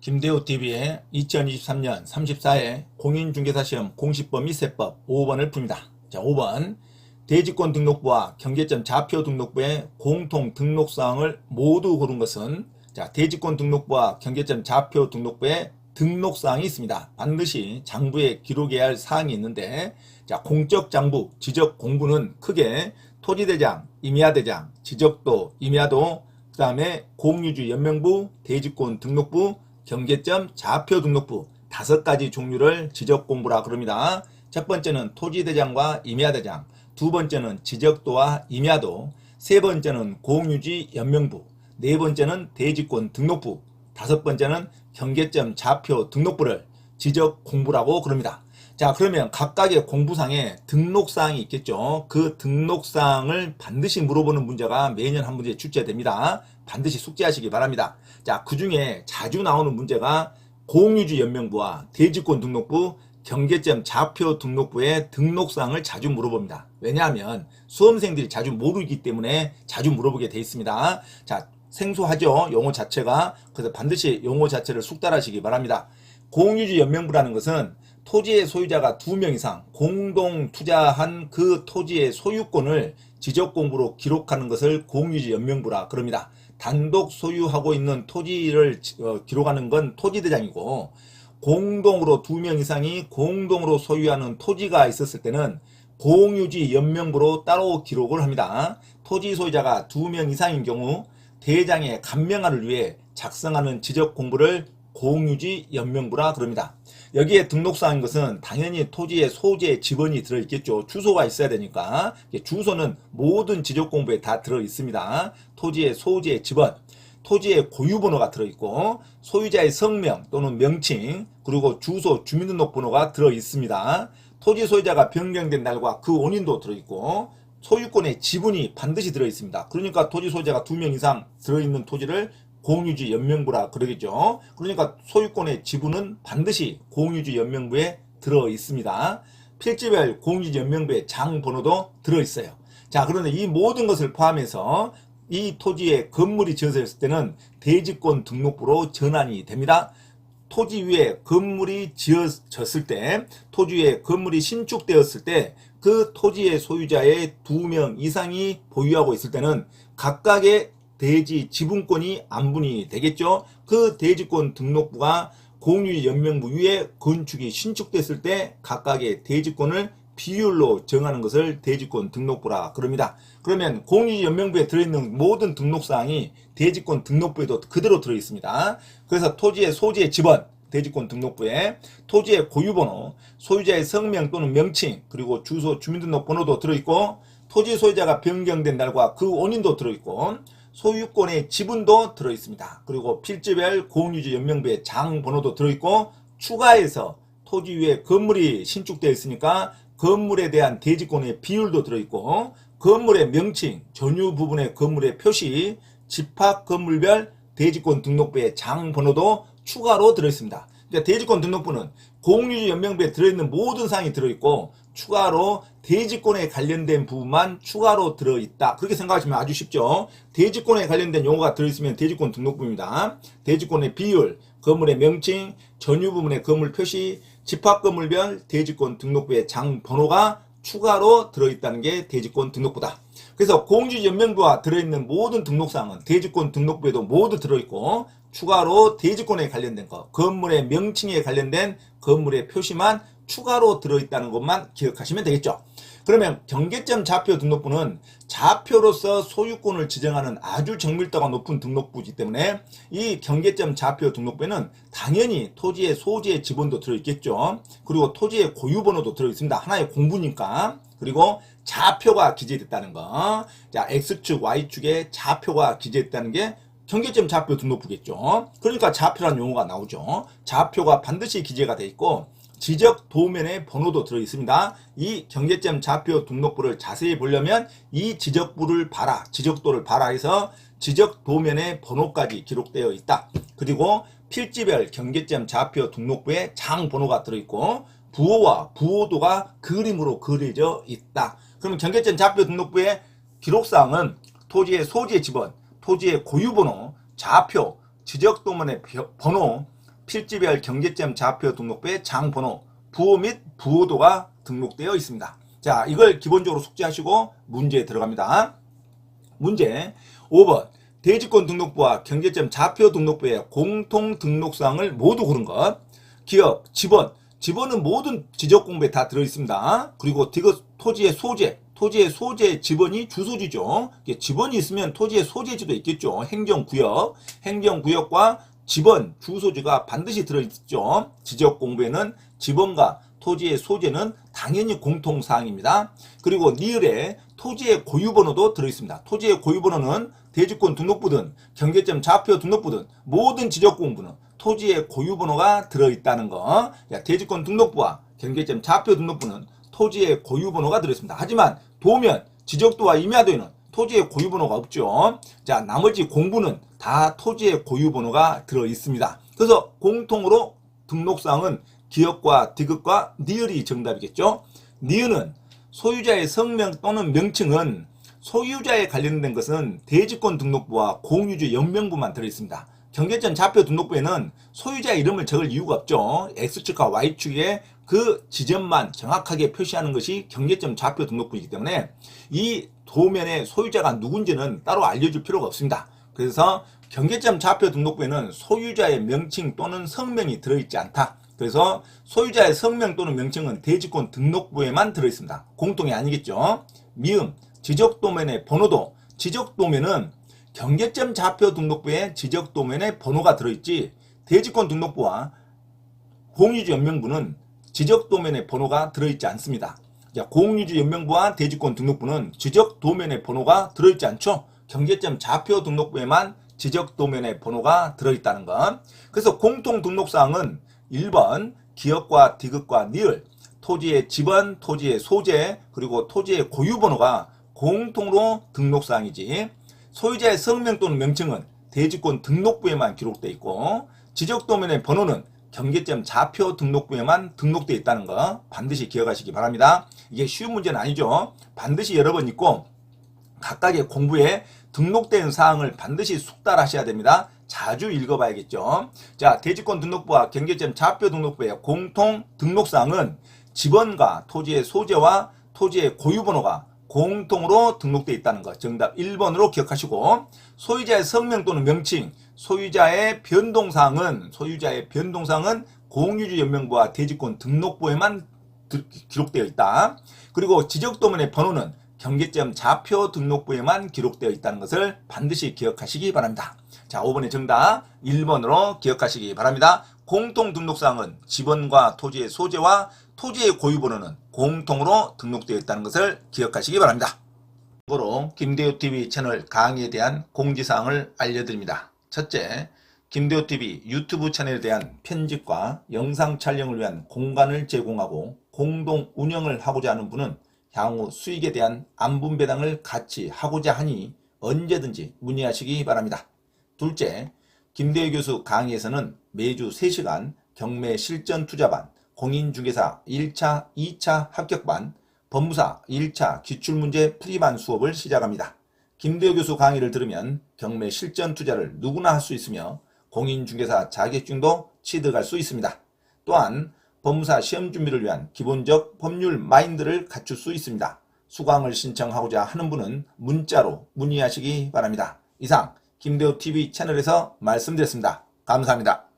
김대호TV의 2023년 34회 공인중개사시험 공시법 및 세법 5번을 풉니다. 자, 5번. 대지권 등록부와 경계점 좌표 등록부의 공통 등록사항을 모두 고른 것은, 자, 대지권 등록부와 경계점 좌표 등록부에 등록사항이 있습니다. 반드시 장부에 기록해야 할 사항이 있는데, 자, 공적 장부, 지적 공부는 크게 토지대장, 임야대장, 지적도, 임야도, 그 다음에 공유지 연명부, 대지권 등록부, 경계점 좌표 등록부 5가지 종류를 지적 공부라 그럽니다. 첫 번째는 토지대장과 임야대장, 두 번째는 지적도와 임야도, 세 번째는 공유지 연명부, 네 번째는 대지권 등록부, 다섯 번째는 경계점 좌표 등록부를 지적 공부라고 그럽니다. 자, 그러면 각각의 공부상에 등록사항이 있겠죠. 그 등록사항을 반드시 물어보는 문제가 매년 한 문제 출제됩니다. 반드시 숙지하시기 바랍니다. 자, 그 중에 자주 나오는 문제가 공유지 연명부와 대지권 등록부, 경계점 좌표 등록부의 등록사항을 자주 물어봅니다. 왜냐하면 수험생들이 자주 모르기 때문에 자주 물어보게 돼 있습니다. 자, 생소하죠, 용어 자체가. 그래서 반드시 용어 자체를 숙달하시기 바랍니다. 공유지 연명부라는 것은 토지의 소유자가 2명 이상 공동 투자한 그 토지의 소유권을 지적공부로 기록하는 것을 공유지 연명부라 그럽니다. 단독 소유하고 있는 토지를 기록하는 건 토지대장이고, 공동으로 2명 이상이 공동으로 소유하는 토지가 있었을 때는 공유지 연명부로 따로 기록을 합니다. 토지 소유자가 2명 이상인 경우 대장의 간명화를 위해 작성하는 지적 공부를 공유지 연명부라 그럽니다. 여기에 등록사항인 것은 당연히 토지의 소재 지번이 들어있겠죠. 주소가 있어야 되니까. 주소는 모든 지적공부에 다 들어있습니다. 토지의 소재 지번, 토지의 고유번호가 들어있고, 소유자의 성명 또는 명칭, 그리고 주소 주민등록번호가 들어있습니다. 토지 소유자가 변경된 날과 그 원인도 들어있고, 소유권의 지분이 반드시 들어있습니다. 그러니까 토지 소유자가 2명 이상 들어있는 토지를 공유지 연명부라 그러겠죠. 그러니까 소유권의 지분은 반드시 공유지 연명부에 들어있습니다. 필지별 공유지 연명부의 장 번호도 들어있어요. 자, 그런데 이 모든 것을 포함해서 이 토지에 건물이 지어졌을 때는 대지권 등록부로 전환이 됩니다. 토지 위에 건물이 지어졌을 때, 토지 위에 건물이 신축되었을 때, 그 토지의 소유자의 2명 이상이 보유하고 있을 때는 각각의 대지 지분권이 안분이 되겠죠. 그 대지권 등록부가 공유지 연명부 위에 건축이 신축됐을 때 각각의 대지권을 비율로 정하는 것을 대지권 등록부라 그럽니다. 그러면 공유지 연명부에 들어있는 모든 등록사항이 대지권 등록부에도 그대로 들어있습니다. 그래서 토지의 소재 지번, 대지권 등록부에 토지의 고유번호, 소유자의 성명 또는 명칭, 그리고 주소 주민등록번호도 들어있고, 토지 소유자가 변경된 날과 그 원인도 들어있고, 소유권의 지분도 들어있습니다. 그리고 필지별 공유지 연명부의 장 번호도 들어있고, 추가해서 토지 위에 건물이 신축되어 있으니까 건물에 대한 대지권의 비율도 들어있고, 건물의 명칭, 전유 부분의 건물의 표시, 집합 건물별 대지권 등록부의 장 번호도 추가로 들어있습니다. 그러니까 대지권 등록부는 공유지 연명부에 들어있는 모든 사항이 들어있고, 추가로 대지권에 관련된 부분만 추가로 들어있다. 그렇게 생각하시면 아주 쉽죠. 대지권에 관련된 용어가 들어있으면 대지권 등록부입니다. 대지권의 비율, 건물의 명칭, 전유 부분의 건물 표시, 집합 건물별 대지권 등록부의 장 번호가 추가로 들어있다는 게 대지권 등록부다. 그래서 공유지 연명부와 들어있는 모든 등록사항은 대지권 등록부에도 모두 들어있고, 추가로 대지권에 관련된 것, 건물의 명칭에 관련된 건물의 표시만 추가로 들어있다는 것만 기억하시면 되겠죠. 그러면 경계점 좌표 등록부는 좌표로서 소유권을 지정하는 아주 정밀도가 높은 등록부이기 때문에 이 경계점 좌표 등록부에는 당연히 토지의 소재 지번도 들어있겠죠. 그리고 토지의 고유번호도 들어있습니다. 하나의 공부니까. 그리고 좌표가 기재됐다는 거. 자, X축, Y축에 좌표가 기재됐다는 게 경계점 좌표 등록부겠죠. 그러니까 좌표라는 용어가 나오죠. 좌표가 반드시 기재가 돼 있고, 지적 도면의 번호도 들어있습니다. 이 경계점 좌표 등록부를 자세히 보려면 이 지적도를 봐라 해서 지적 도면의 번호까지 기록되어 있다. 그리고 필지별 경계점 좌표 등록부에 장 번호가 들어있고, 부호와 부호도가 그림으로 그려져 있다. 그러면 경계점 좌표 등록부의 기록사항은 토지의 소재 지번, 토지의 고유번호, 좌표, 지적도면의 번호, 필지별 경제점 좌표 등록부에 장번호, 부호 및 부호도가 등록되어 있습니다. 자, 이걸 기본적으로 숙지하시고 문제에 들어갑니다. 문제 5번. 대지권 등록부와 경제점 좌표 등록부의 공통 등록사항을 모두 고른 것. 기업, 지번. 지번은 모든 지적 공부에 다 들어있습니다. 그리고 토지의 소재. 토지의 소재 지번이 주소지죠. 지번이 있으면 토지의 소재지도 있겠죠. 행정구역. 행정구역과 지번, 주소지가 반드시 들어있죠. 지적 공부에는 지번과 토지의 소재는 당연히 공통사항입니다. 그리고 니을에 토지의 고유번호도 들어있습니다. 토지의 고유번호는 대지권 등록부든 경계점 좌표 등록부든 모든 지적공부는 토지의 고유번호가 들어있다는 거. 대지권 등록부와 경계점 좌표 등록부는 토지의 고유번호가 들어있습니다. 하지만 도면, 지적도와 임야도에는 토지의 고유번호가 없죠. 자, 나머지 공부는 다 토지의 고유번호가 들어있습니다. 그래서 공통으로 등록사항은 기업과 디귿과 니을이 정답이겠죠. 니은은 소유자의 성명 또는 명칭은 소유자에 관련된 것은 대지권 등록부와 공유주 연명부만 들어있습니다. 경계점 좌표 등록부에는 소유자의 이름을 적을 이유가 없죠. X축과 Y축에 그 지점만 정확하게 표시하는 것이 경계점 좌표 등록부이기 때문에 이 도면의 소유자가 누군지는 따로 알려줄 필요가 없습니다. 그래서 경계점 좌표 등록부에는 소유자의 명칭 또는 성명이 들어있지 않다. 그래서 소유자의 성명 또는 명칭은 대지권 등록부에만 들어있습니다. 공통이 아니겠죠. 미음, 지적도면의 번호도, 지적도면은 경계점 좌표 등록부에 지적도면의 번호가 들어있지 대지권 등록부와 공유주 연명부는 지적도면의 번호가 들어있지 않습니다. 자, 공유주 연명부와 대지권 등록부는 지적도면의 번호가 들어있지 않죠. 경계점 좌표 등록부에만 지적도면의 번호가 들어있다는 것. 그래서 공통 등록사항은 1번 기업과 디귿과 니을, 토지의 지번, 토지의 소재, 그리고 토지의 고유번호가 공통으로 등록사항이지 소유자의 성명 또는 명칭은 대지권 등록부에만 기록되어 있고 지적도면의 번호는 경계점 좌표 등록부에만 등록되어 있다는 거 반드시 기억하시기 바랍니다. 이게 쉬운 문제는 아니죠. 반드시 여러 번 있고 각각의 공부에 등록된 사항을 반드시 숙달하셔야 됩니다. 자주 읽어봐야겠죠. 자, 대지권 등록부와 경계점 좌표 등록부의 공통 등록사항은 지번과 토지의 소재와 토지의 고유번호가 공통으로 등록되어 있다는 것. 정답 1번으로 기억하시고 소유자의 성명 또는 명칭, 소유자의 변동사항은 공유주 연명부와 대지권 등록부에만 기록되어 있다. 그리고 지적도면의 번호는 경계점 좌표 등록부에만 기록되어 있다는 것을 반드시 기억하시기 바랍니다. 자, 5번의 정답 1번으로 기억하시기 바랍니다. 공통 등록사항은 지번과 토지의 소재와 토지의 고유번호는 공통으로 등록되어 있다는 것을 기억하시기 바랍니다. 참고로 김대호TV 채널 강의에 대한 공지사항을 알려드립니다. 첫째, 김대호TV 유튜브 채널에 대한 편집과 영상 촬영을 위한 공간을 제공하고 공동 운영을 하고자 하는 분은 향후 수익에 대한 안분배당을 같이 하고자 하니 언제든지 문의하시기 바랍니다. 둘째, 김대호 교수 강의에서는 매주 3시간 경매 실전 투자반, 공인중개사 1차, 2차 합격반, 법무사 1차 기출문제 풀이반 수업을 시작합니다. 김대호 교수 강의를 들으면 경매 실전 투자를 누구나 할 수 있으며 공인중개사 자격증도 취득할 수 있습니다. 또한 법무사 시험 준비를 위한 기본적 법률 마인드를 갖출 수 있습니다. 수강을 신청하고자 하는 분은 문자로 문의하시기 바랍니다. 이상 김대호TV 채널에서 말씀드렸습니다. 감사합니다.